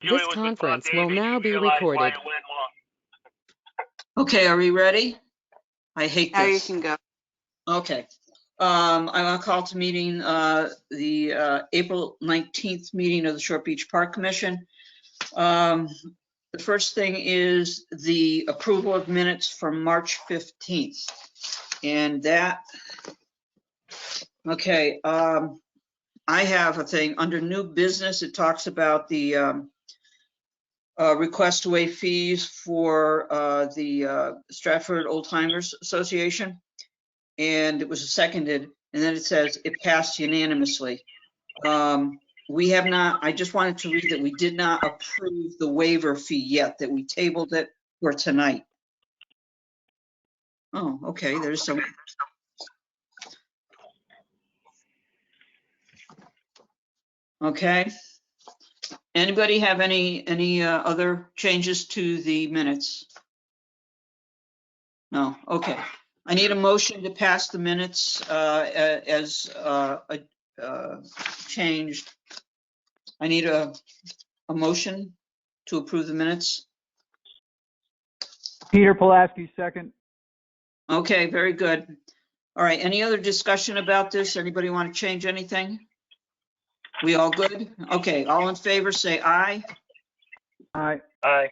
This conference will now be recorded. Okay, are we ready? I hate Now you this. can go. Okay. I'm going to call to meeting the April 19th meeting of the Short Beach Park Commission. The first thing is the approval of minutes from March 15th. And that, okay, I have a thing under new business. It talks about the request to waive fees for the Stratford Old Timers Association. And it was seconded, and then it says it passed unanimously. We have not, I just wanted to read that we did not approve the waiver fee yet, that we tabled it for tonight. Oh, okay, there's some. Okay. Anybody have any other changes to the minutes? No, okay. I need a motion to pass the minutes as changed. I need a motion to approve the minutes. Peter Pulaski, second. Okay, very good. All right, any other discussion about this? Anybody want to change anything? We all good? Okay, all in favor, say aye. Aye. Aye.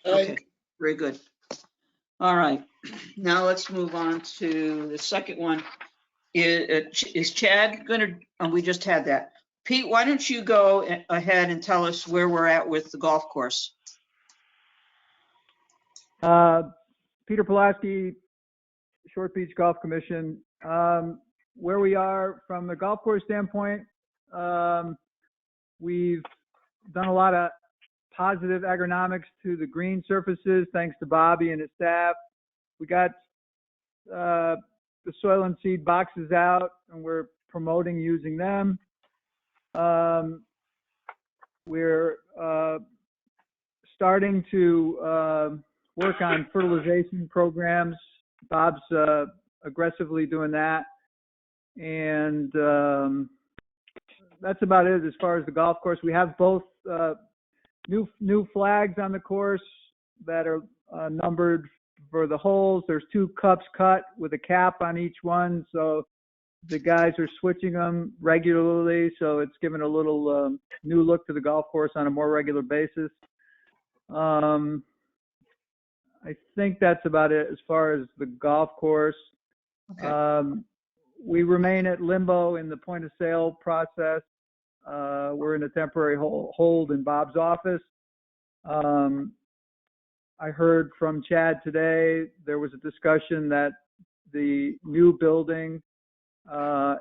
Okay, very good. All right, now let's move on to the second one. Is Chad gonna, we just had that. Pete, why don't you go ahead and tell us where we're at with the golf course? Peter Pulaski, Short Beach Golf Commission. Where we are from the golf course standpoint, we've done a lot of positive agronomics to the green surfaces, thanks to Bobby and his staff. We got the soil and seed boxes out, and we're promoting using them. We're starting to work on fertilization programs. Bob's aggressively doing that. And that's about it as far as the golf course. We have both new flags on the course that are numbered for the holes. There's 2 cups cut with a cap on each one, so the guys are switching them regularly, so it's given a little new look to the golf course on a more regular basis. I think that's about it as far as the golf course. Okay. We remain at limbo in the point of sale process. We're in a temporary hold in Bob's office. I heard from Chad today, there was a discussion that the new building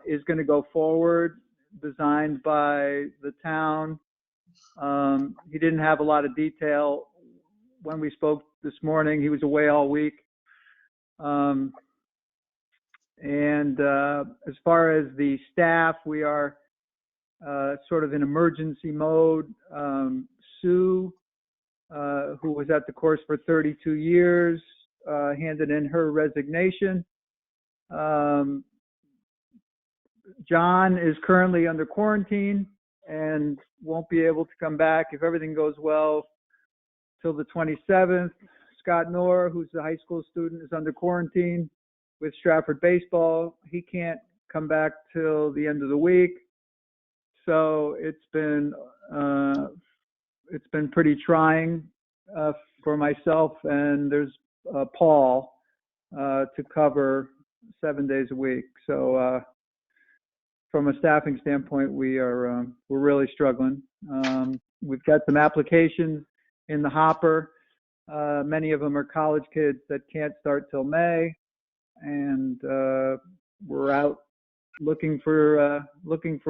is going to go forward, designed by the town. He didn't have a lot of detail when we spoke this morning. He was away all week. And as far as the staff, we are sort of in emergency mode. Sue, who was at the course for 32 years, handed in her resignation. John is currently under quarantine and won't be able to come back, if everything goes well, till the 27th. Scott Knorr, who's a high school student, is under quarantine with Stratford baseball. He can't come back till the end of the week. So it's been pretty trying for myself, and there's Paul to cover 7 days a week. So from a staffing standpoint, we're really struggling. We've got some applications in the hopper. Many of them are college kids that can't start till May, and we're out looking for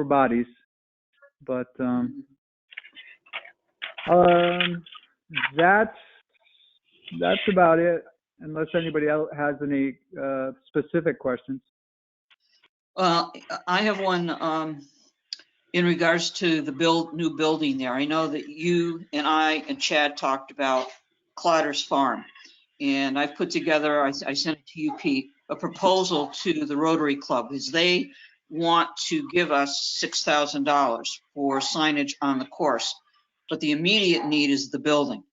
bodies. But that's about it, unless anybody else has any specific questions. I have one in regards to the new building there. I know that you and I and Chad talked about Clotter's Farm, and I've put together, I sent it to you, Pete, a proposal to the Rotary Club, because they want to give us $6,000 for signage on the course. but the immediate need is the building.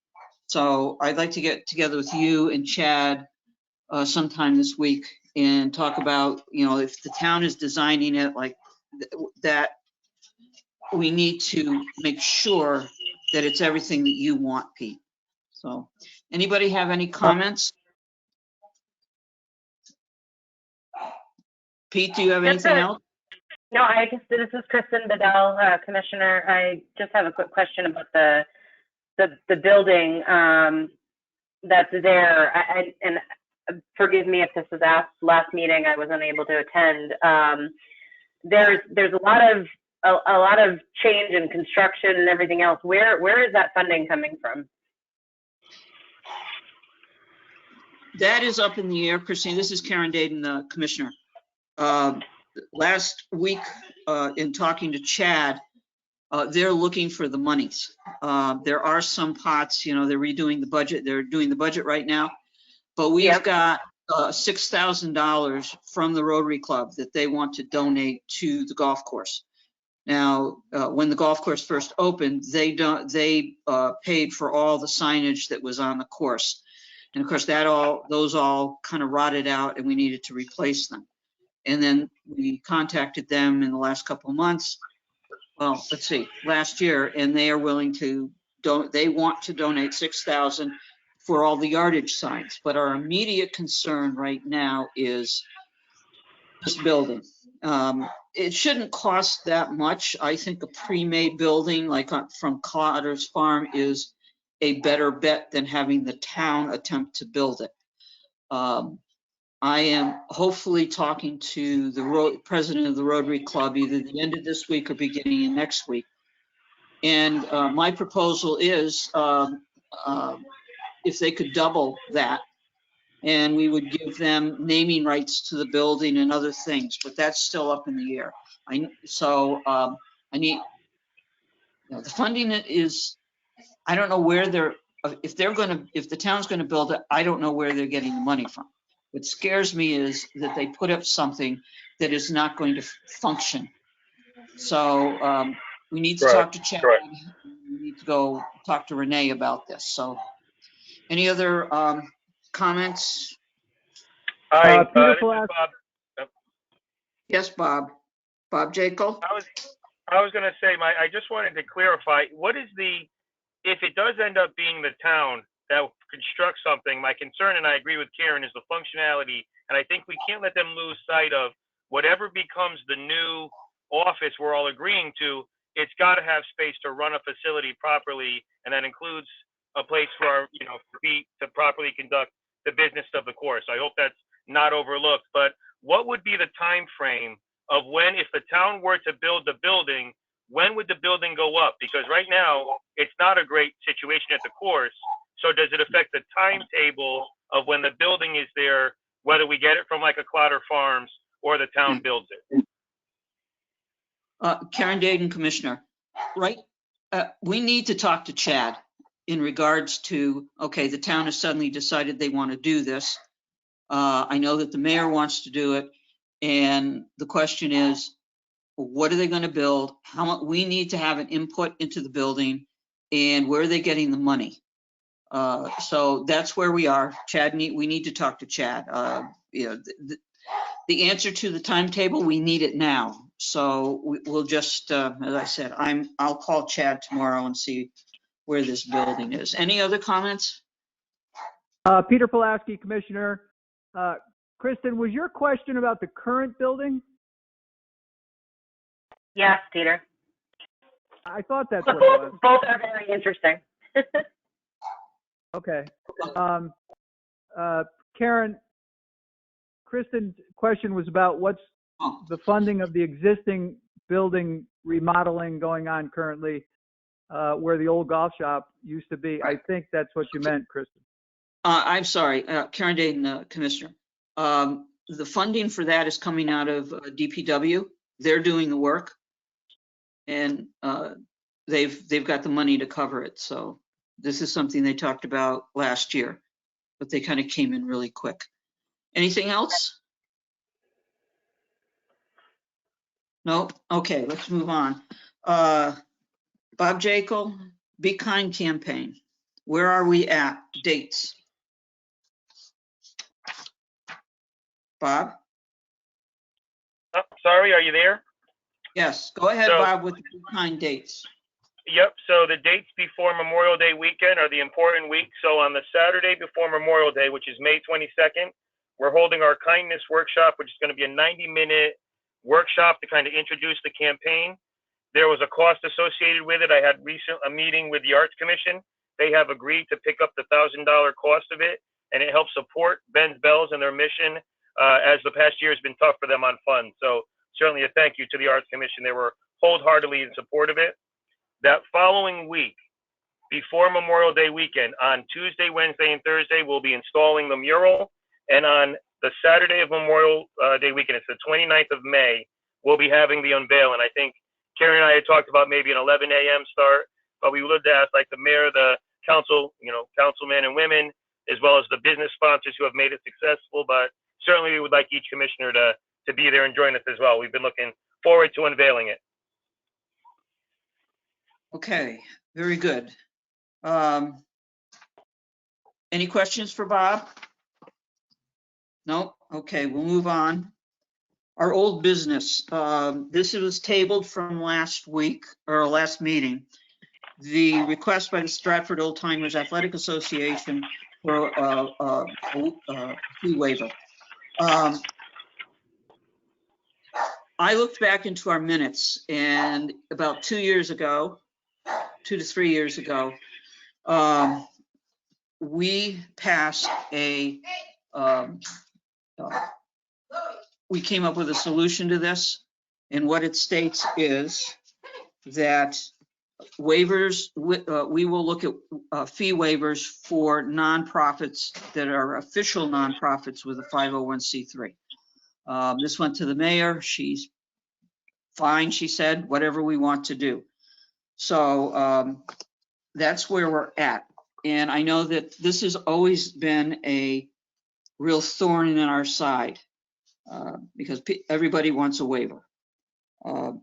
So I'd like to get together with you and Chad sometime this week and talk about, if the town is designing it like that, we need to make sure that it's everything that you want, Pete. So, anybody have any comments? Pete, do you have anything else? No, this is Kristen Bedell, Commissioner. I just have a quick question about the building that's there. And forgive me if this was asked last meeting, I was unable to attend. There's a lot of change in construction and everything else. Where is that funding coming from? That is up in the air, Christine. This is Karen Dayton, the Commissioner. Last week, in talking to Chad, they're looking for the monies. There are some pots, they're redoing the budget. They're doing the budget right now, but we've got $6,000 from the Rotary Club that they want to donate to the golf course. Now, when the golf course first opened, they paid for all the signage that was on the course. And of course, those all kind of rotted out and we needed to replace them. And then we contacted them in the last couple of months. Well, let's see, last year, and they are willing to they want to donate $6,000 for all the yardage signs. But our immediate concern right now is this building. It shouldn't cost that much. I think a pre-made building like from Clotter's Farm is a better bet than having the town attempt to build it. I am hopefully talking to the president of the Rotary Club either the end of this week or beginning of next week. And my proposal is if they could double that, and we would give them naming rights to the building and other things, but that's still up in the air. I need, the funding is, I don't know where if the town's gonna build it, I don't know where they're getting the money from. What scares me is that they put up something that is not going to function. So we need to talk to Chad. We need to go talk to Renee about this. So any other comments? Hi, Peter this is Pulaski. Bob. Yes, Bob. Bob Jekyll? I was going to say, I just wanted to clarify, if it does end up being the town that constructs something, my concern, and I agree with Karen, is the functionality. And I think we can't let them lose sight of whatever becomes the new office we're all agreeing to. It's got to have space to run a facility properly. And that includes a place for our, to properly conduct the business of the course. I hope that's not overlooked. But what would be the time frame of when, if the town were to build the building, when would the building go up? Because right now it's not a great situation at the course. So does it affect the timetable of when the building is there, whether we get it from like a Clotter Farms or the town builds it? Karen Dayton, Commissioner, right? We need to talk to Chad in regards to, okay, the town has suddenly decided they want to do this. I know that the mayor wants to do it. And the question is, what are they going to build? How much we need to have an input into the building, and where are they getting the money? So that's where we are. Chad, we need to talk to Chad. The answer to the timetable, we need it now. So we'll just, as I said, I'll call Chad tomorrow and see where this building is. Any other comments? Peter Pulaski, Commissioner. Kristen, was your question about the current building? Yes, Peter. I thought that's what it was. Both are very interesting. Okay. Karen, Kristen's question was about what's the funding of the existing building remodeling going on currently, where the old golf shop used to be. I think that's what you meant, Kristen. I'm sorry, Karen Dayton, Commissioner. The funding for that is coming out of DPW. They're doing the work, and they've got the money to cover it. So this is something they talked about last year, but they kind of came in really quick. Anything else? No? Okay, let's move on. Bob Jekyll, Be Kind campaign. Where are we at? Dates. Bob? Oh, sorry, are you there? Yes, go ahead, So- Bob, with the Be Kind dates. Yep. So the dates before Memorial Day weekend are the important week. So on the Saturday before Memorial Day, which is May 22nd, we're holding our kindness workshop, which is going to be a 90-minute workshop to kind of introduce the campaign. There was a cost associated with it. I had a meeting with the Arts Commission. They have agreed to pick up the $1,000 cost of it, and it helps support Ben's Bells and their mission as the past year has been tough for them on funds. So certainly a thank you to the Arts Commission. They were wholeheartedly in support of it. That following week, before Memorial Day weekend, on Tuesday, Wednesday, and Thursday, we'll be installing the mural. And on the Saturday of Memorial Day weekend, it's the 29th of May, we'll be having the unveil. And I think Karen and I had talked about maybe an 11 a.m. start, but we would ask like the mayor, the council, councilmen and women, as well as the business sponsors who have made it successful. But certainly we would like each commissioner to be there and join us as well. We've been looking forward to unveiling it. Okay, very good. Any questions for Bob? No? Okay, we'll move on. Our old business, this was tabled from last week or last meeting. The request by the Stratford Old Timers Athletic Association for fee waiver. I looked back into our minutes, and about 2 years ago, 2 to 3 years ago, we passed we came up with a solution to this, and what it states is that waivers, we will look at fee waivers for nonprofits that are official nonprofits with a 501c3. This went to the mayor. She's fine, she said, whatever we want to do. So that's where we're at. And I know that this has always been a real thorn in our side because everybody wants a waiver.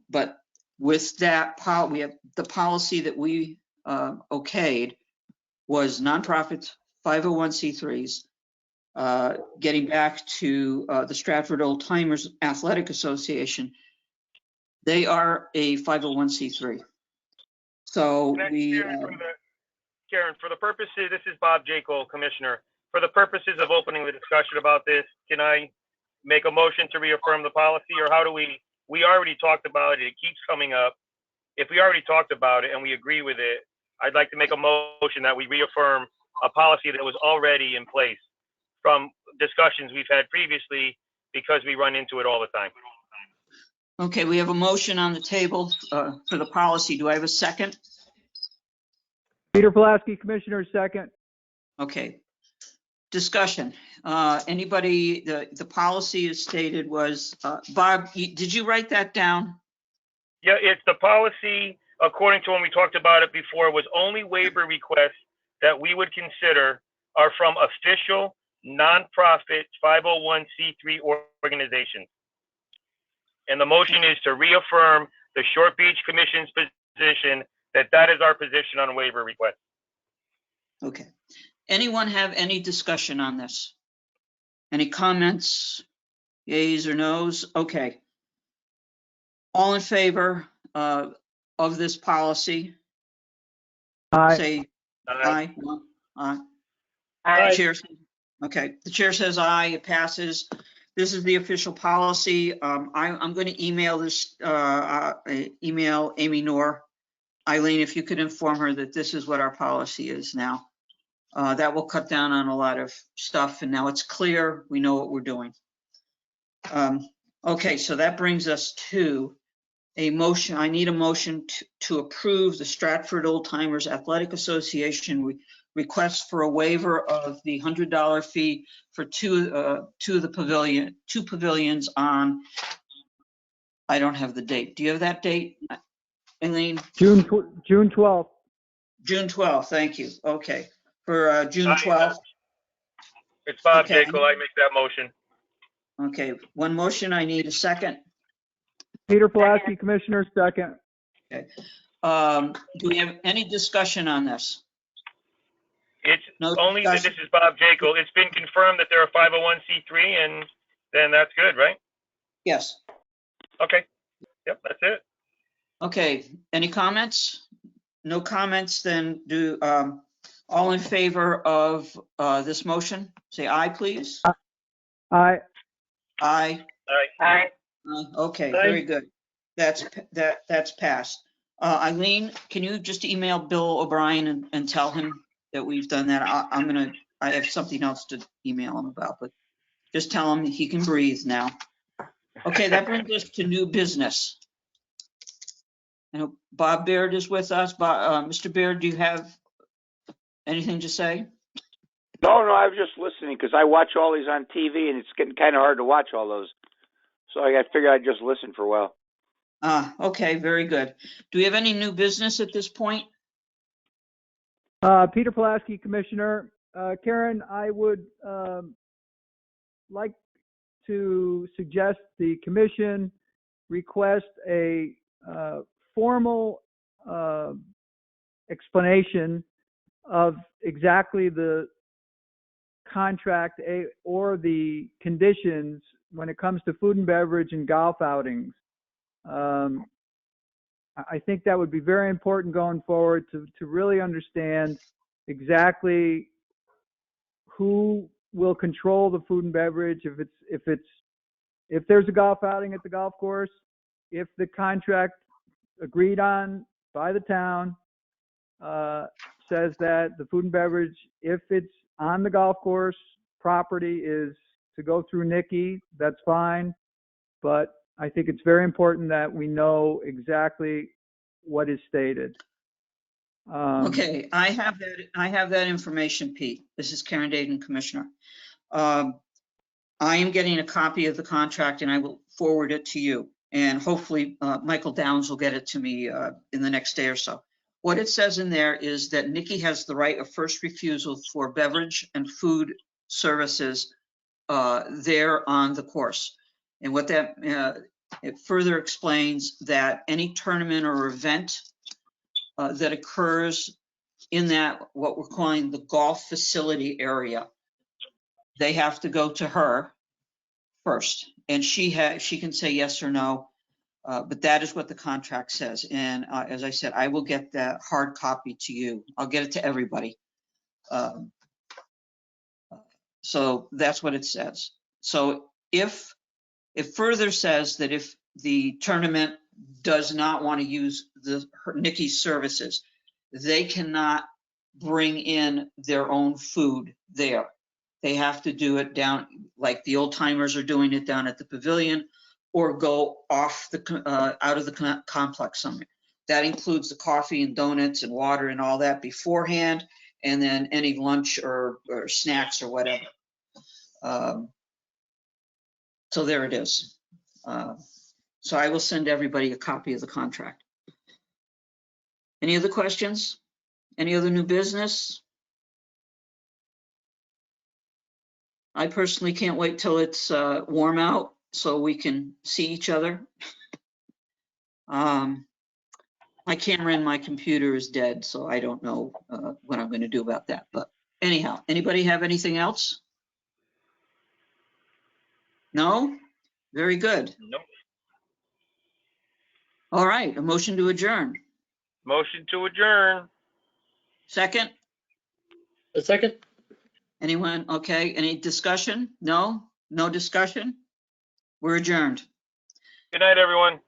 But with that, we have the policy that we okayed was nonprofits, 501c3s. Getting back to the Stratford Old Timers Athletic Association, they are a 501c3. So we. Karen, for the purposes, this is Bob Jacob, Commissioner. For the purposes of opening the discussion about this, can I make a motion to reaffirm the policy, or how do we already talked about it, it keeps coming up. If we already talked about it and we agree with it, I'd like to make a motion that we reaffirm a policy that was already in place from discussions we've had previously, because we run into it all the time. Okay, we have a motion on the table for the policy. Do I have a second? Peter Pulaski, Commissioner, second. Okay. Discussion. Anybody, the policy as stated was, Bob, did you write that down? Yeah, it's the policy, according to when we talked about it before, was only waiver requests that we would consider are from official nonprofit 501c3 organizations. And the motion is to reaffirm the Short Beach Commission's position that is our position on waiver request. Okay. Anyone have any discussion on this? Any comments, yays or noes? Okay. All in favor of this policy? Aye. Say aye. Aye. Aye. Chair. Okay, the chair says aye, it passes. This is the official policy. I'm going to email this, email Amy Noor. Eileen, if you could inform her that this is what our policy is now. That will cut down on a lot of stuff, and now it's clear, we know what we're doing. Okay, so that brings us to a motion. I need a motion to approve the Stratford Old Timers Athletic Association request for a waiver of the $100 fee for two pavilions on, I don't have the date. Do you have that date, Eileen? June 12th. June 12th, thank you. Okay, for June 12th. It's Bob Okay. Jacob, I make that motion. Okay, one motion, I need a second. Peter Pulaski, Commissioner, second. Do we have any discussion on this? It's No only that discussion? this is Bob Jacob. It's been confirmed that they're a 501c3, and then that's good, right? Yes. Okay. Yep, that's it. Okay, any comments? No comments, then all in favor of this motion, say aye, please. I, Aye. All right. Aye. Okay, Aye. very good. That's passed. Eileen, can you just email Bill O'Brien and tell him that we've done that? I have something else to email him about, but just tell him he can breathe now. Okay, that brings us to new business. I know Bob Baird is with us. Mr. Baird, do you have anything to say? No, I was just listening because I watch all these on TV and it's getting kind of hard to watch all those. So I figured I'd just listen for a while. Okay, very good. Do we have any new business at this point? Peter Pulaski, Commissioner. Karen, I would like to suggest the commission request a formal explanation of exactly the contract or the conditions when it comes to food and beverage and golf outings. I think that would be very important going forward to really understand exactly who will control the food and beverage, if there's a golf outing at the golf course, if the contract agreed on by the town says that the food and beverage, if it's on the golf course property, is to go through Nikki, that's fine. But I think it's very important that we know exactly what is stated. Okay, I have that information, Pete. This is Karen Dayton, Commissioner. I am getting a copy of the contract and I will forward it to you. And hopefully Michael Downs will get it to me in the next day or so. What it says in there is that Nikki has the right of first refusal for beverage and food services there on the course. And what that, it further explains that any tournament or event that occurs in that, what we're calling the golf facility area, they have to go to her first. And she can say yes or no, but that is what the contract says. And as I said, I will get that hard copy to you. I'll get it to everybody. So that's what it says. So if it further says that if the tournament does not want to use Nikki's services, they cannot bring in their own food there. They have to do it down, like the old timers are doing it down at the pavilion, or go off out of the complex somewhere. That includes the coffee and donuts and water and all that beforehand, and then any lunch or snacks or whatever. So there it is. So I will send everybody a copy of the contract. Any other questions? Any other new business? I personally can't wait till it's warm out so we can see each other. My camera in my computer is dead, so I don't know what I'm going to do about that. But anyhow, anybody have anything else? No? Very good. Nope. All right, a motion to adjourn. Motion to adjourn. Second? A second? Anyone? Okay, any discussion? No? No discussion? We're adjourned. Good night, everyone.